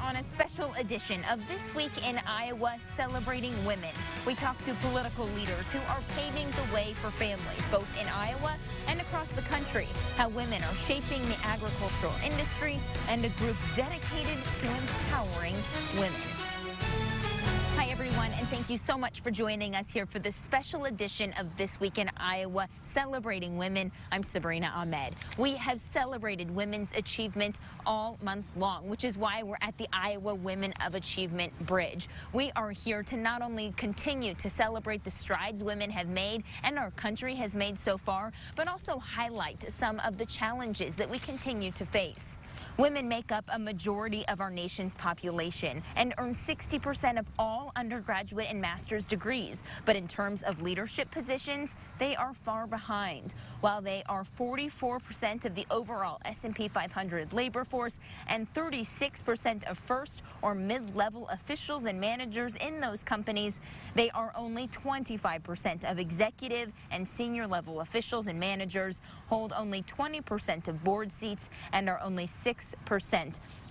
on a special edition of This Week in Iowa Celebrating Women. We talk to political leaders who are paving the way for families, both in Iowa and across the country, how women are shaping the agricultural industry, and a group dedicated to empowering women. Hi, everyone, and thank you so much for joining us here for this special edition of This Week in Iowa Celebrating Women. I'm Sabrina Ahmed. We have celebrated women's achievement all month long, which is why we're at the Iowa Women of Achievement Bridge. We are here to not only continue to celebrate the strides women have made and our country has made so far, but also highlight some of the challenges that we continue to face. Women make up a majority of our nation's population and earn 60% of all undergraduate and master's degrees. But in terms of leadership positions, they are far behind. While they are 44% of the overall S&P 500 labor force and 36% of first or mid-level officials and managers in those companies, they are only 25% of executive and senior level officials and managers, hold only 20% of board seats, and are only 6%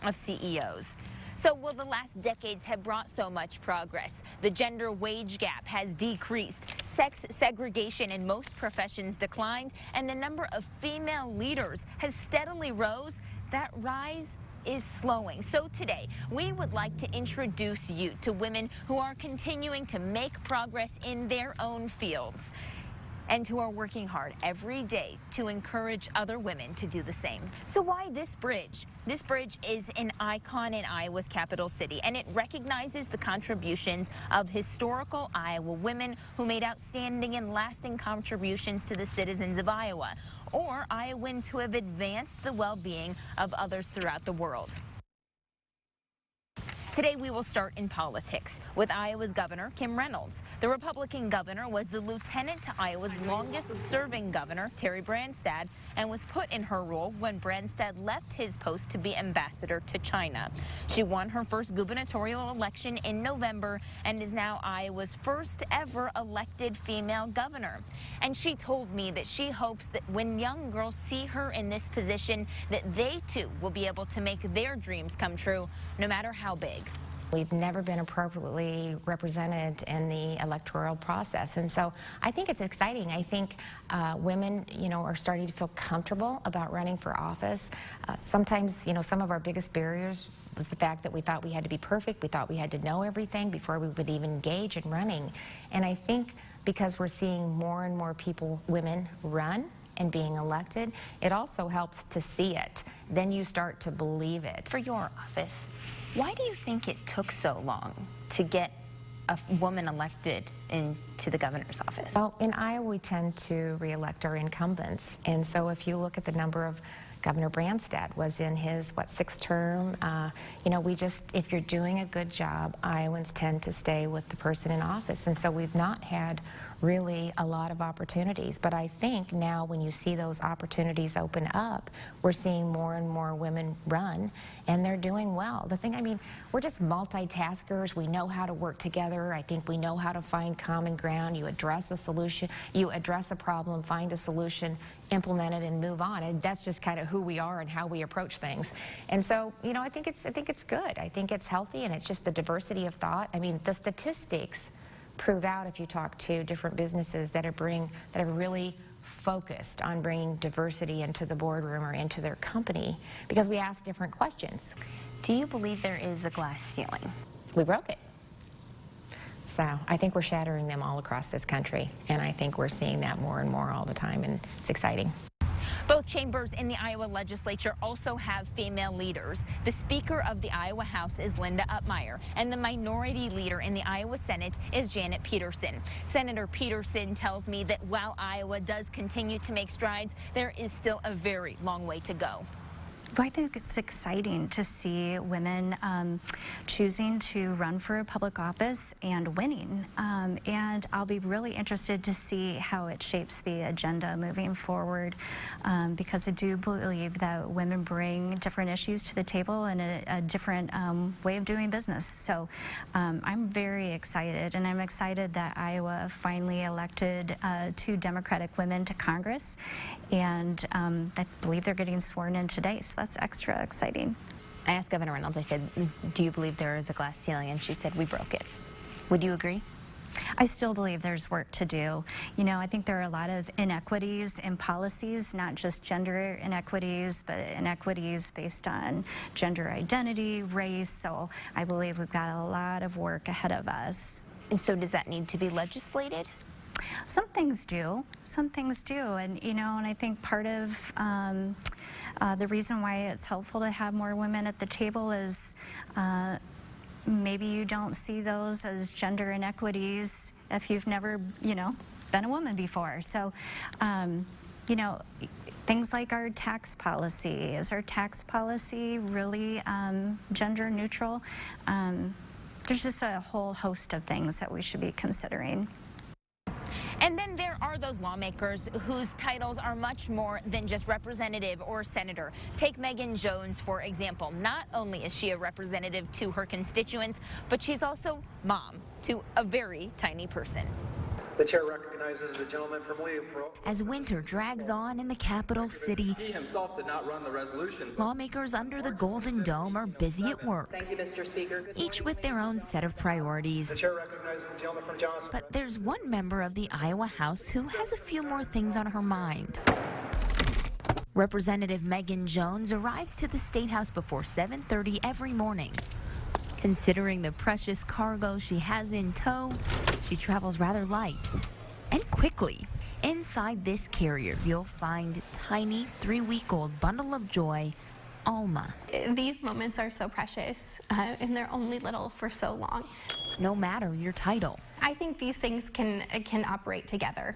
of CEOs. So while the last decades have brought so much progress, the gender wage gap has decreased, sex segregation in most professions declined, and the number of female leaders has steadily rose, that rise is slowing. So today, we would like to introduce you to women who are continuing to make progress in their own fields and who are working hard every day to encourage other women to do the same. So why this bridge? This bridge is an icon in Iowa's capital city, and it recognizes the contributions of historical Iowa women who made outstanding and lasting contributions to the citizens of Iowa, or Iowans who have advanced the well-being of others throughout the world. Today, we will start in politics with Iowa's Governor Kim Reynolds. The Republican governor was the lieutenant to Iowa's longest-serving governor, Terry Branstad, and was put in her role when Branstad left his post to be ambassador to China. She won her first gubernatorial election in November and is now Iowa's first ever elected female governor. And she told me that she hopes that when young girls see her in this position, that they too will be able to make their dreams come true, no matter how big. We've never been appropriately represented in the electoral process, and so I think it's exciting. I think women, are starting to feel comfortable about running for office. Sometimes, some of our biggest barriers was the fact that we thought we had to be perfect. We thought we had to know everything before we would even engage in running. And I think because we're seeing more and more women run and being elected, it also helps to see it. Then you start to believe it. For your office, why do you think it took so long to get a woman elected into the governor's office? Well, in Iowa, we tend to re-elect our incumbents. And so if you look at the number of Governor Branstad was in his, sixth term. If you're doing a good job, Iowans tend to stay with the person in office. And so we've not had really a lot of opportunities. But I think now when you see those opportunities open up, we're seeing more and more women run, and they're doing well. We're just multitaskers. We know how to work together. I think we know how to find common ground. You address a solution, you address a problem, find a solution, implement it, and move on. And that's just kind of who we are and how we approach things. And so, I think it's good. I think it's healthy, and it's just the diversity of thought. The statistics prove out, if you talk to different businesses that are really focused on bringing diversity into the boardroom or into their company, because we ask different questions. Do you believe there is a glass ceiling? We broke it. So I think we're shattering them all across this country, and I think we're seeing that more and more all the time, and it's exciting. Both chambers in the Iowa legislature also have female leaders. The Speaker of the Iowa House is Linda Upmeyer, and the minority leader in the Iowa Senate is Janet Peterson. Senator Peterson tells me that while Iowa does continue to make strides, there is still a very long way to go. I think it's exciting to see women choosing to run for a public office and winning. And I'll be really interested to see how it shapes the agenda moving forward, because I do believe that women bring different issues to the table and a different way of doing business. So I'm very excited, and I'm excited that Iowa finally elected 2 Democratic women to Congress, and I believe they're getting sworn in today. So that's extra exciting. I asked Governor Reynolds, I said, do you believe there is a glass ceiling? And she said, we broke it. Would you agree? I still believe there's work to do. You know, I think there are a lot of inequities in policies, not just gender inequities, but inequities based on gender identity, race. So I believe we've got a lot of work ahead of us. And so does that need to be legislated? Some things do. Some things do. And, you know, and I think part of the reason why it's helpful to have more women at the table is maybe you don't see those as gender inequities if you've never, you know, been a woman before. So, you know, things like our tax policy. Is our tax policy really gender neutral? There's just a whole host of things that we should be considering. And then there are those lawmakers whose titles are much more than just representative or senator. Take Megan Jones, for example. Not only is she a representative to her constituents, but she's also mom to a very tiny person. The chair recognizes the gentleman from Williamsboro. As winter drags on in the capital city, He himself did not run the resolution. lawmakers under the Golden Dome are busy at work, Thank you, Mr. Speaker. each with their own set of priorities. The chair recognizes the gentleman from Johnson. But there's one member of the Iowa House who has a few more things on her mind. Representative Megan Jones arrives to the State House before 7:30 every morning. Considering the precious cargo she has in tow, she travels rather light and quickly. Inside this carrier, you'll find tiny 3-week-old bundle of joy, Alma. These moments are so precious, and they're only little for so long. No matter your title. I think these things can operate together.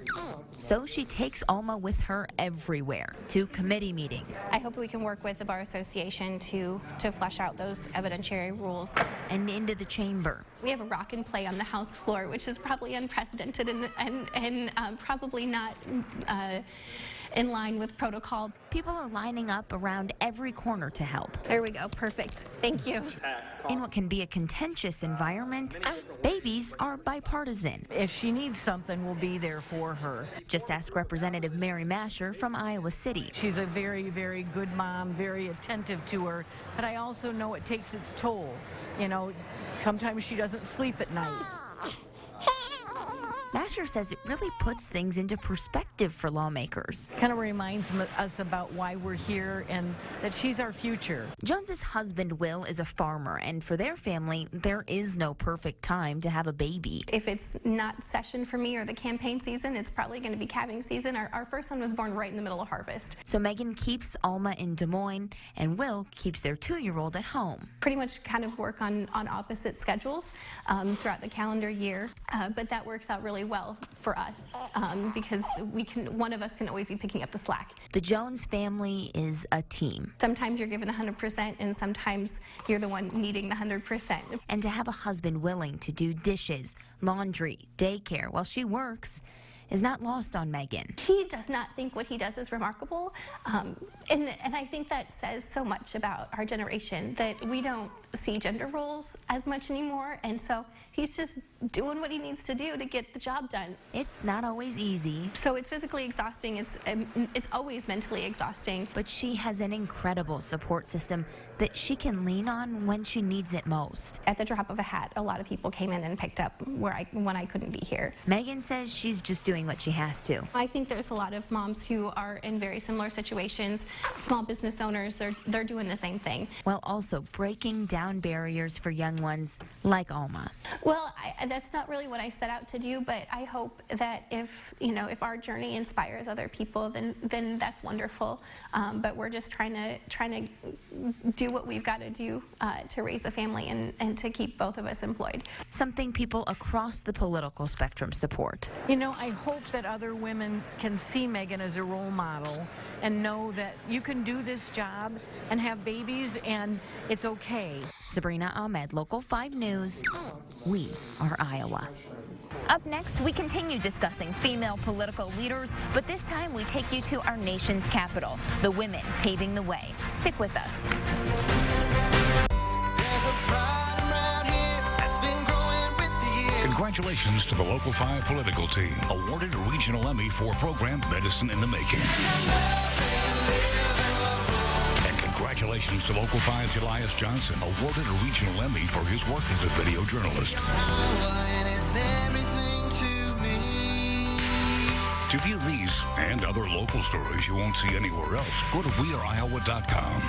So she takes Alma with her everywhere, to committee meetings I hope we can work with the Bar Association to flesh out those evidentiary rules. and into the chamber. We have a rock and play on the House floor, which is probably unprecedented and probably not in line with protocol. People are lining up around every corner to help. There we go. Perfect. Thank you. In what can be a contentious environment, babies are bipartisan. If she needs something, we'll be there for her. Just ask Representative Mary Masher from Iowa City. She's a very, very good mom, very attentive to her, but I also know it takes its toll. You know, sometimes she doesn't sleep at night. Masher says it really puts things into perspective for lawmakers. Kind of reminds us about why we're here and that she's our future. Jones's husband, Will, is a farmer, and for their family, there is no perfect time to have a baby. If it's not session for me or the campaign season, it's probably going to be calving season. Our first son was born right in the middle of harvest. So Megan keeps Alma in Des Moines, and Will keeps their 2-year-old at home. Pretty much kind of work on opposite schedules throughout the calendar year, but that works out really well for us because one of us can always be picking up the slack. The Jones family is a team. Sometimes you're given 100% and sometimes you're the one needing the 100%. And to have a husband willing to do dishes, laundry, daycare while she works is not lost on Megan. He does not think what he does is remarkable, and I think that says so much about our generation, that we don't see gender roles as much anymore, and so he's just doing what he needs to do to get the job done. It's not always easy, So it's physically exhausting, it's always mentally exhausting. but she has an incredible support system that she can lean on when she needs it most. At the drop of a hat, a lot of people came in and picked up when I couldn't be here. Megan says she's just doing what she has to. I think there's a lot of moms who are in very similar situations, small business owners, they're doing the same thing. While also breaking down barriers for young ones like Alma. Well, that's not really what I set out to do, but I hope that if our journey inspires other people, then that's wonderful. But we're just trying to do what we've got to do to raise a family and to keep both of us employed. Something people across the political spectrum support. You know, I hope that other women can see Megan as a role model and know that you can do this job and have babies and it's okay. Sabrina Ahmed, Local 5 News. We are Iowa. Up next, we continue discussing female political leaders, but this time we take you to our nation's capital, the women paving the way. Stick with us. Congratulations to the Local 5 political team, awarded a regional Emmy for program Medicine in the Making. And congratulations Congratulations to Local 5's Elias Johnson, awarded a regional Emmy for his work as a video journalist. To view these and other local stories you won't see anywhere else, go to weareiowa.com.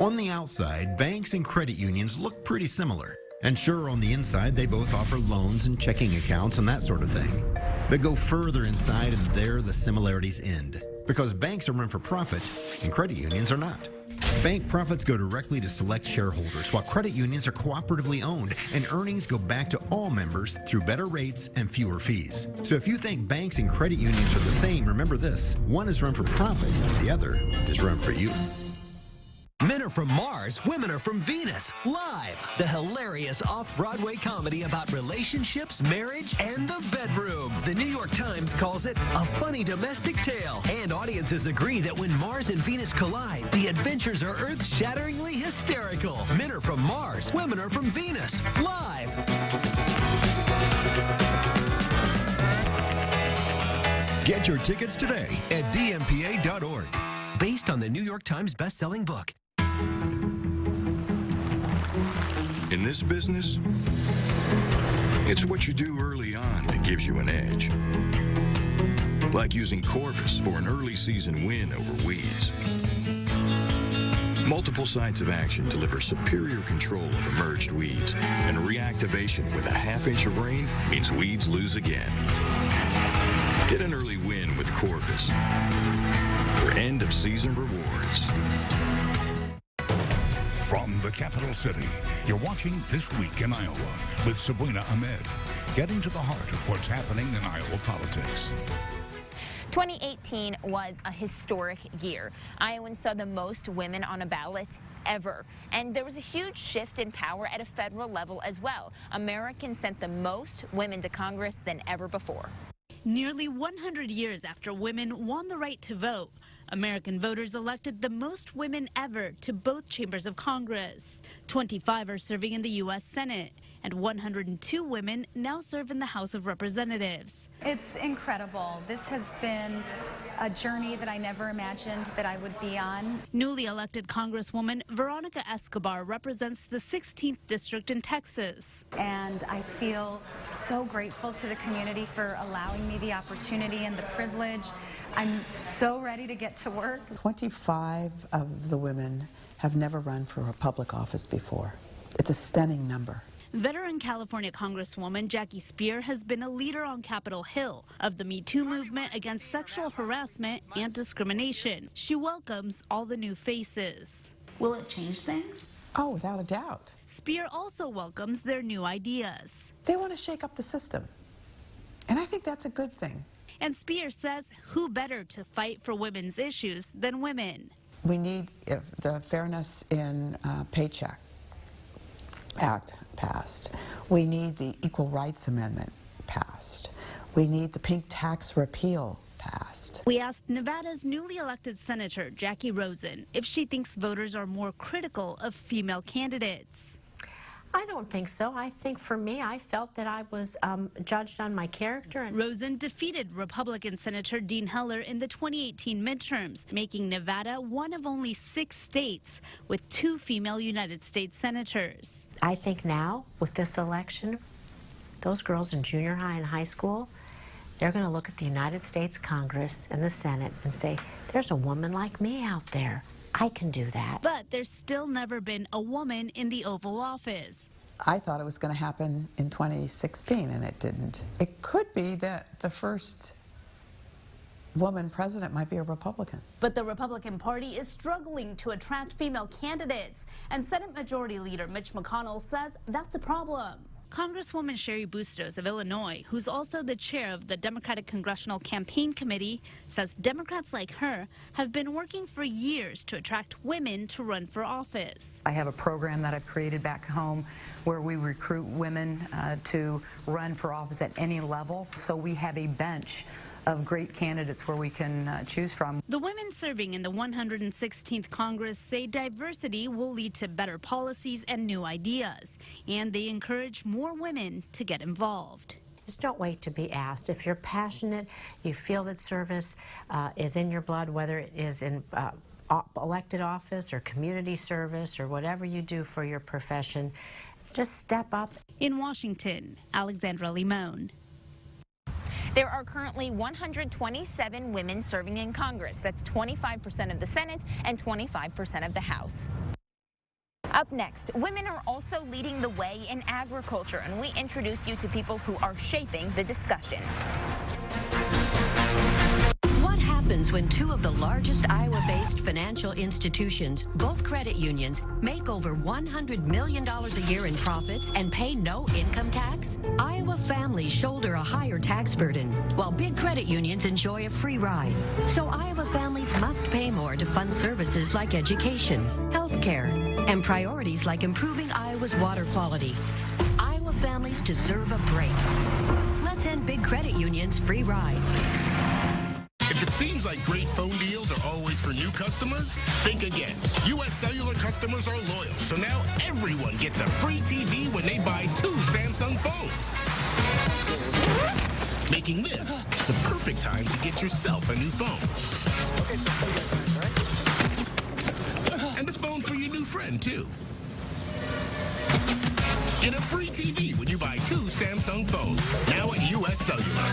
On the outside, banks and credit unions look pretty similar. And sure, on the inside, they both offer loans and checking accounts and that sort of thing. But go further inside and there the similarities end. Because banks are run for profit and credit unions are not. Bank profits go directly to select shareholders, while credit unions are cooperatively owned, and earnings go back to all members through better rates and fewer fees. So if you think banks and credit unions are the same, remember this: one is run for profit, the other is run for you. Men Are From Mars, Women Are From Venus, live. The hilarious off-Broadway comedy about relationships, marriage, and the bedroom. The New York Times calls it a funny domestic tale. And audiences agree that when Mars and Venus collide, the adventures are earth-shatteringly hysterical. Men Are From Mars, Women Are From Venus, live. Get your tickets today at dmpa.org. Based on the New York Times best-selling book. In this business, it's what you do early on that gives you an edge. Like using Corvus for an early season win over weeds. Multiple sites of action deliver superior control of emerged weeds, and reactivation with a ½ of rain means weeds lose again. Get an early win with Corvus for end of season rewards. From the capital city, you're watching This Week in Iowa with Sabrina Ahmed, getting to the heart of what's happening in Iowa politics. 2018 was a historic year. Iowans saw the most women on a ballot ever. And there was a huge shift in power at a federal level as well. Americans sent the most women to Congress than ever before. Nearly 100 years after women won the right to vote, American voters elected the most women ever to both chambers of Congress. 25 are serving in the U.S. Senate, and 102 women now serve in the House of Representatives. It's incredible. This has been a journey that I never imagined that I would be on. Newly elected Congresswoman Veronica Escobar represents the 16th District in Texas. And I feel so grateful to the community for allowing me the opportunity and the privilege. I'm so ready to get to work. 25 of the women have never run for a public office before. It's a stunning number. Veteran California Congresswoman Jackie Speier has been a leader on Capitol Hill of the Me Too movement against sexual harassment and discrimination. She welcomes all the new faces. Will it change things? Oh, without a doubt. Speier also welcomes their new ideas. They want to shake up the system, and I think that's a good thing. And Speier says who better to fight for women's issues than women. We need the Fairness in Paycheck Act passed. We need the Equal Rights Amendment passed. We need the pink tax repeal passed. We asked Nevada's newly elected Senator Jackie Rosen if she thinks voters are more critical of female candidates. I don't think so. I think for me, I felt that I was judged on my character. Rosen defeated Republican Senator Dean Heller in the 2018 midterms, making Nevada one of only 6 states with 2 female United States senators. I think now, with this election, those girls in junior high and high school, they're going to look at the United States Congress and the Senate and say, there's a woman like me out there. I can do that. But there's still never been a woman in the Oval Office. I thought it was going to happen in 2016, and it didn't. It could be that the first woman president might be a Republican. But the Republican Party is struggling to attract female candidates, and Senate Majority Leader Mitch McConnell says that's a problem. Congresswoman Sherry Bustos of Illinois, who's also the chair of the Democratic Congressional Campaign Committee, says Democrats like her have been working for years to attract women to run for office. I have a program that I've created back home where we recruit women to run for office at any level. So we have a bench of great candidates where we can choose from. The women serving in the 116th Congress say diversity will lead to better policies and new ideas, and they encourage more women to get involved. Just don't wait to be asked. If you're passionate, you feel that service is in your blood, whether it is in elected office or community service or whatever you do for your profession, just step up. In Washington, Alexandra Limon. There are currently 127 women serving in Congress. That's 25% of the Senate and 25% of the House. Up next, women are also leading the way in agriculture, and we introduce you to people who are shaping the discussion. What happens when two of the largest Iowa-based financial institutions, both credit unions, make over $100 million a year in profits and pay no income tax? Iowa families shoulder a higher tax burden, while big credit unions enjoy a free ride. So Iowa families must pay more to fund services like education, health care, and priorities like improving Iowa's water quality. Iowa families deserve a break. Let's end big credit unions' free ride. If it seems like great phone deals are always for new customers, think again. U.S. Cellular customers are loyal, so now everyone gets a free TV when they buy 2 Samsung phones. Making this the perfect time to get yourself a new phone. And a phone for your new friend, too. Get a free TV when you buy 2 Samsung phones, now at U.S. Cellular.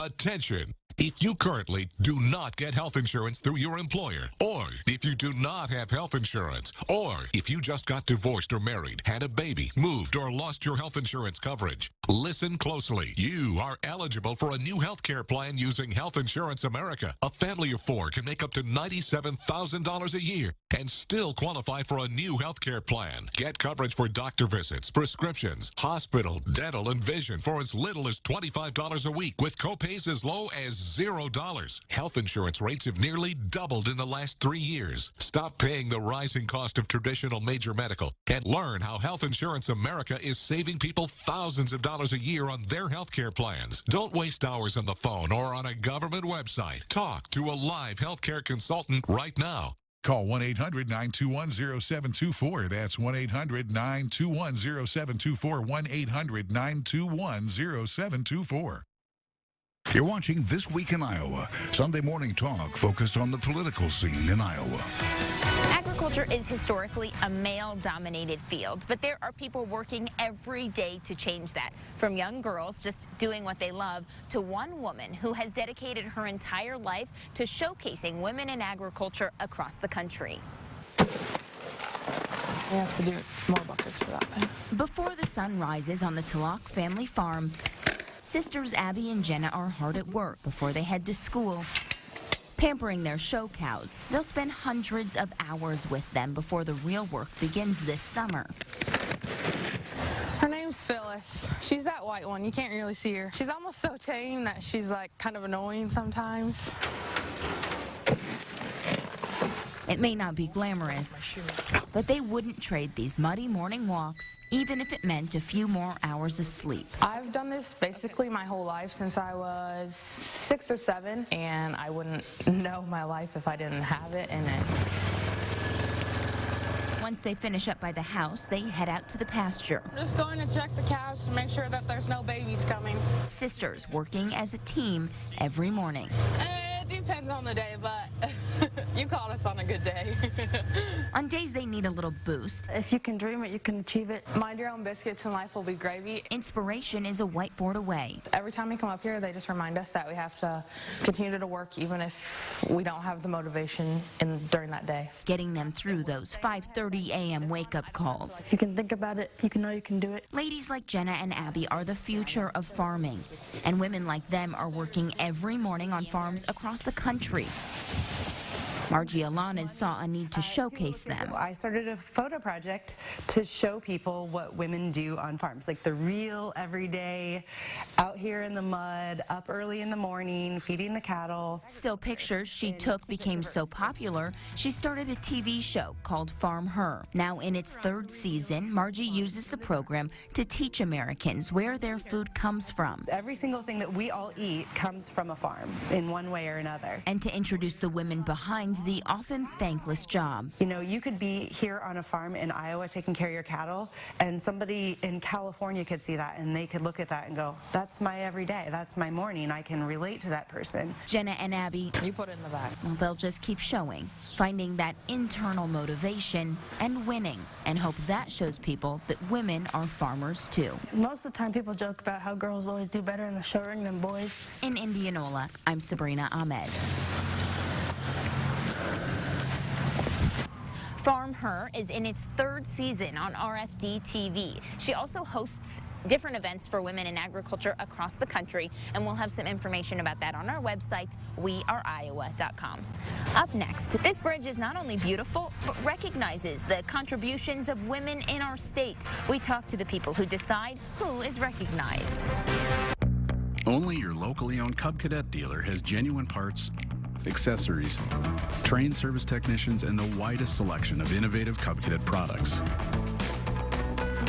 Attention! If you currently do not get health insurance through your employer, or if you do not have health insurance, or if you just got divorced or married, had a baby, moved, or lost your health insurance coverage, listen closely. You are eligible for a new health care plan using Health Insurance America. A family of 4 can make up to $97,000 a year and still qualify for a new health care plan. Get coverage for doctor visits, prescriptions, hospital, dental, and vision for as little as $25 a week, with copays as low as $0. Health insurance rates have nearly doubled in the last 3 years. Stop paying the rising cost of traditional major medical and learn how Health Insurance America is saving people thousands of dollars a year on their health care plans. Don't waste hours on the phone or on a government website. Talk to a live health care consultant right now. Call 1-800-921-0724. That's 1-800-921-0724. 1-800-921-0724. You're watching This Week in Iowa, Sunday morning talk focused on the political scene in Iowa. Agriculture is historically a male-dominated field, but there are people working every day to change that. From young girls just doing what they love to one woman who has dedicated her entire life to showcasing women in agriculture across the country. We have to do more buckets for that then. Before the sun rises on the Tulloch family farm, sisters Abby and Jenna are hard at work before they head to school. Pampering their show cows, they'll spend hundreds of hours with them before the real work begins this summer. Her name's Phyllis. She's that white one. You can't really see her. She's almost so tame that she's like kind of annoying sometimes. It may not be glamorous, but they wouldn't trade these muddy morning walks, even if it meant a few more hours of sleep. I've done this basically my whole life since I was 6 or 7, and I wouldn't know my life if I didn't have it in it. Once they finish up by the house, they head out to the pasture. I'm just going to check the cows to make sure that there's no babies coming. Sisters working as a team every morning. It depends on the day, but you caught us on a good day. On days they need a little boost. If you can dream it, you can achieve it. Mind your own biscuits and life will be gravy. Inspiration is a whiteboard away. Every time we come up here, they just remind us that we have to continue to work even if we don't have the motivation during that day. Getting them through those 5:30 a.m. wake-up calls. If you can think about it, you can know you can do it. Ladies like Jenna and Abby are the future of farming, and women like them are working every morning on farms across the country. Margie Alanas saw a need to showcase them. I started a photo project to show people what women do on farms, like the real everyday, out here in the mud, up early in the morning, feeding the cattle. Still pictures she took became so popular, she started a TV show called Farm Her. Now in its 3rd season, Margie uses the program to teach Americans where their food comes from. Every single thing that we all eat comes from a farm in one way or another. And to introduce the women behind and the often thankless job. You know, you could be here on a farm in Iowa taking care of your cattle, and somebody in California could see that, and they could look at that and go, that's my everyday, that's my morning, I can relate to that person. Jenna and Abby, you put it in the back. They'll just keep showing, finding that internal motivation and winning, and hope that shows people that women are farmers too. Most of the time people joke about how girls always do better in the show ring than boys. In Indianola, I'm Sabrina Ahmed. Farm Her is in its 3rd season on RFD TV. She also hosts different events for women in agriculture across the country, and we'll have some information about that on our website, weareiowa.com. Up next, this bridge is not only beautiful, but recognizes the contributions of women in our state. We talk to the people who decide who is recognized. Only your locally owned Cub Cadet dealer has genuine parts, accessories, trained service technicians, and the widest selection of innovative Cub Cadet products.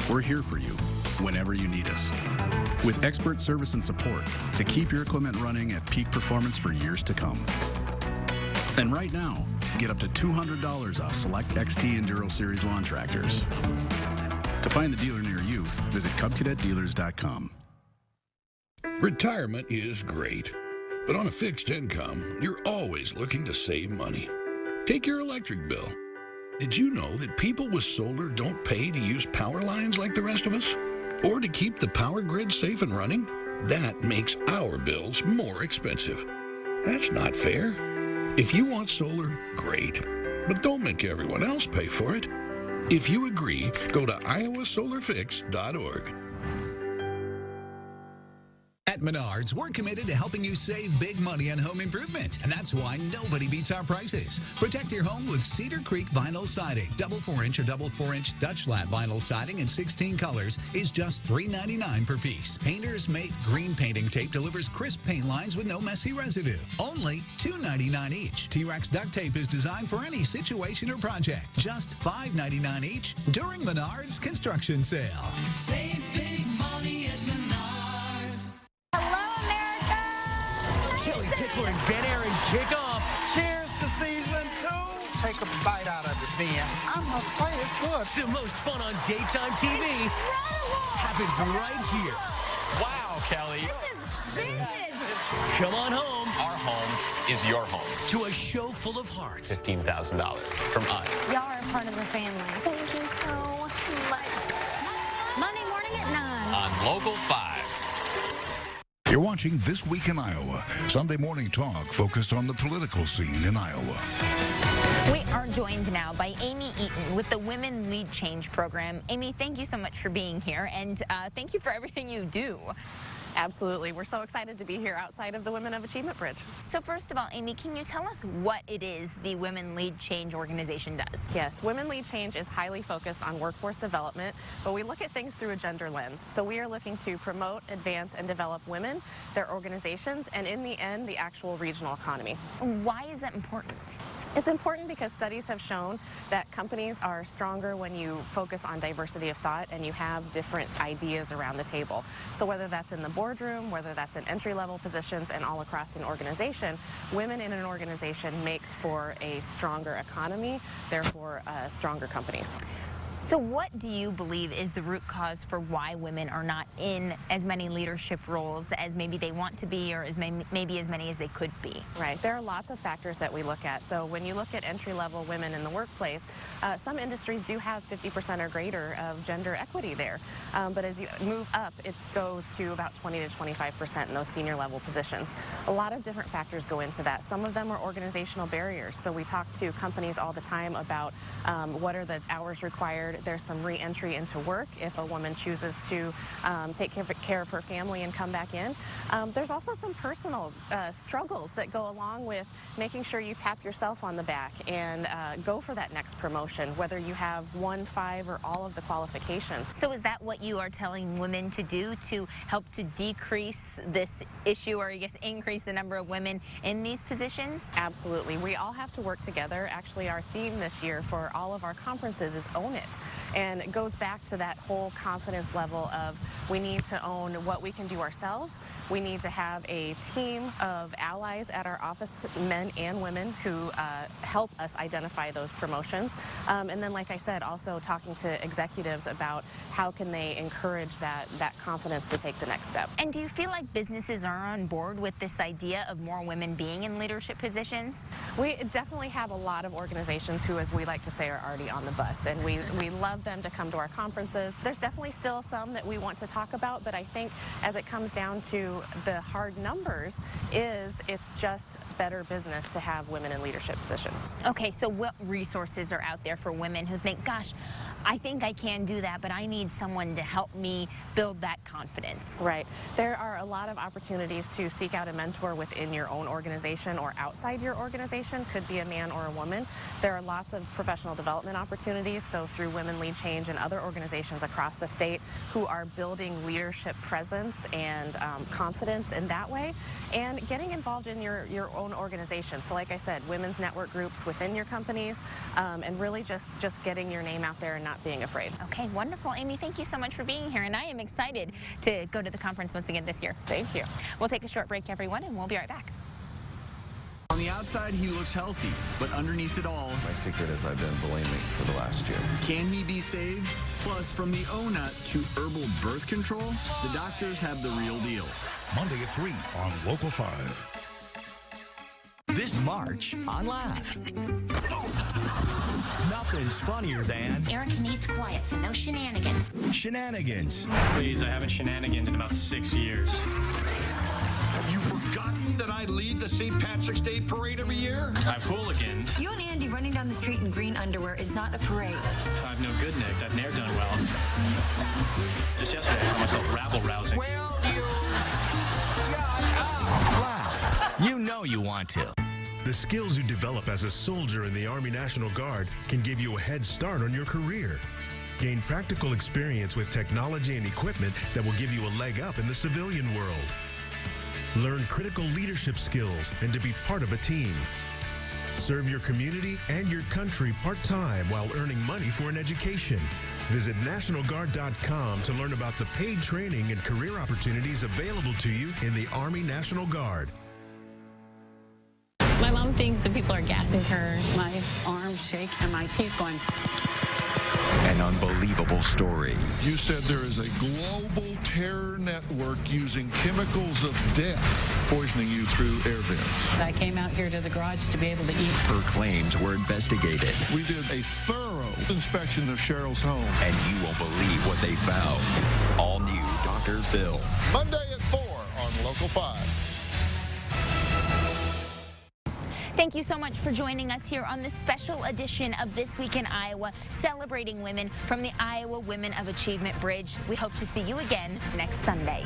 We're here for you whenever you need us, with expert service and support to keep your equipment running at peak performance for years to come. And right now, get up to $200 off select XT Enduro Series lawn tractors. To find the dealer near you, visit CubCadetDealers.com. Retirement is great, but on a fixed income, you're always looking to save money. Take your electric bill. Did you know that people with solar don't pay to use power lines like the rest of us? Or to keep the power grid safe and running? That makes our bills more expensive. That's not fair. If you want solar, great, but don't make everyone else pay for it. If you agree, go to iowasolarfix.org. At Menards, we're committed to helping you save big money on home improvement, and that's why nobody beats our prices. Protect your home with Cedar Creek vinyl siding. Double 4-inch or double 4-inch Dutch lap vinyl siding in 16 colors is just $3.99 per piece. Painters Mate green painting tape delivers crisp paint lines with no messy residue. Only $2.99 each. T-Rex duct tape is designed for any situation or project. Just $5.99 each during Menards construction sale. Save big money at Menards. Kelly Pickler and Ben Aaron kick off. Cheers to season 2. Take a bite out of it, Ben. I'm going to say it's good. The most fun on daytime TV happens right here. Wow, Kelly. This is vintage. Come on home. Our home is your home. To a show full of heart. $15,000 from us. Y'all are part of the family. Thank you so much. Monday morning at 9. On Local 5. You're watching This Week in Iowa, Sunday morning talk focused on the political scene in Iowa. We are joined now by Amy Eaton with the Women Lead Change program. Amy, thank you so much for being here, and thank you for everything you do. Absolutely. We're so excited to be here outside of the Women of Achievement Bridge. So first of all, Amy, can you tell us what it is the Women Lead Change organization does? Yes, Women Lead Change is highly focused on workforce development, but we look at things through a gender lens. So we are looking to promote, advance, and develop women, their organizations, and in the end, the actual regional economy. Why is that important? It's important because studies have shown that companies are stronger when you focus on diversity of thought and you have different ideas around the table. So whether that's in the boardroom, whether that's in entry-level positions and all across an organization, women in an organization make for a stronger economy, therefore stronger companies. So what do you believe is the root cause for why women are not in as many leadership roles as maybe they want to be, or as maybe as many as they could be? Right. There are lots of factors that we look at. So when you look at entry-level women in the workplace, some industries do have 50% or greater of gender equity there. But as you move up, it goes to about 20 to 25% in those senior level positions. A lot of different factors go into that. Some of them are organizational barriers. So we talk to companies all the time about what are the hours required. There's some re-entry into work if a woman chooses to take care of her family and come back in. There's also some personal struggles that go along with making sure you tap yourself on the back and go for that next promotion, whether you have 1, 5, or all of the qualifications. So is that what you are telling women to do to help to decrease this issue, or I guess increase the number of women in these positions? Absolutely. We all have to work together. Actually, our theme this year for all of our conferences is Own It. And it goes back to that whole confidence level of we need to own what we can do ourselves. We need to have a team of allies at our office, men and women, who help us identify those promotions. And then, like I said, also talking to executives about how can they encourage that confidence to take the next step. And do you feel like businesses are on board with this idea of more women being in leadership positions? We definitely have a lot of organizations who, as we like to say, are already on the bus, and we love them to come to our conferences. There's definitely still some that we want to talk about, but I think as it comes down to the hard numbers, it's just better business to have women in leadership positions. Okay, so what resources are out there for women who think, gosh, I think I can do that, but I need someone to help me build that confidence? Right. There are a lot of opportunities to seek out a mentor within your own organization or outside your organization. Could be a man or a woman. There are lots of professional development opportunities, so through Women Lead Change and other organizations across the state who are building leadership presence and confidence in that way, and getting involved in your own organization. So like I said, women's network groups within your companies, and really just getting your name out there and not being afraid. Okay, wonderful. Amy, thank you so much for being here, and I am excited to go to the conference once again this year. Thank you. We'll take a short break, everyone, and we'll be right back. On the outside, he looks healthy, but underneath it all, my secret is I've been bulimic for the last year. Can he be saved? Plus, from the O-Nut to herbal birth control, the doctors have the real deal. Monday at 3 on Local 5. This March on Laugh. Nothing's funnier than Eric needs quiet, so no shenanigans. Shenanigans. Please, I haven't shenaniganed in about 6 years. Have you forgotten that I lead the St. Patrick's Day Parade every year? I've hooliganed. You and Andy running down the street in green underwear is not a parade. I've no good, Nick. I've ne'er done well. Just yesterday, I found myself rabble-rousing. Well, you... Laugh. You know you want to. The skills you develop as a soldier in the Army National Guard can give you a head start on your career. Gain practical experience with technology and equipment that will give you a leg up in the civilian world. Learn critical leadership skills and to be part of a team. Serve your community and your country part-time while earning money for an education. Visit NationalGuard.com to learn about the paid training and career opportunities available to you in the Army National Guard. My mom thinks that people are gassing her. My arms shake and my teeth going. An unbelievable story. You said there is a global terror network using chemicals of death, poisoning you through air vents. I came out here to the garage to be able to eat. Her claims were investigated. We did a thorough inspection of Cheryl's home. And you won't believe what they found. All new Dr. Phil. Monday at 4 on Local 5. Thank you so much for joining us here on this special edition of This Week in Iowa, celebrating women from the Iowa Women of Achievement Bridge. We hope to see you again next Sunday.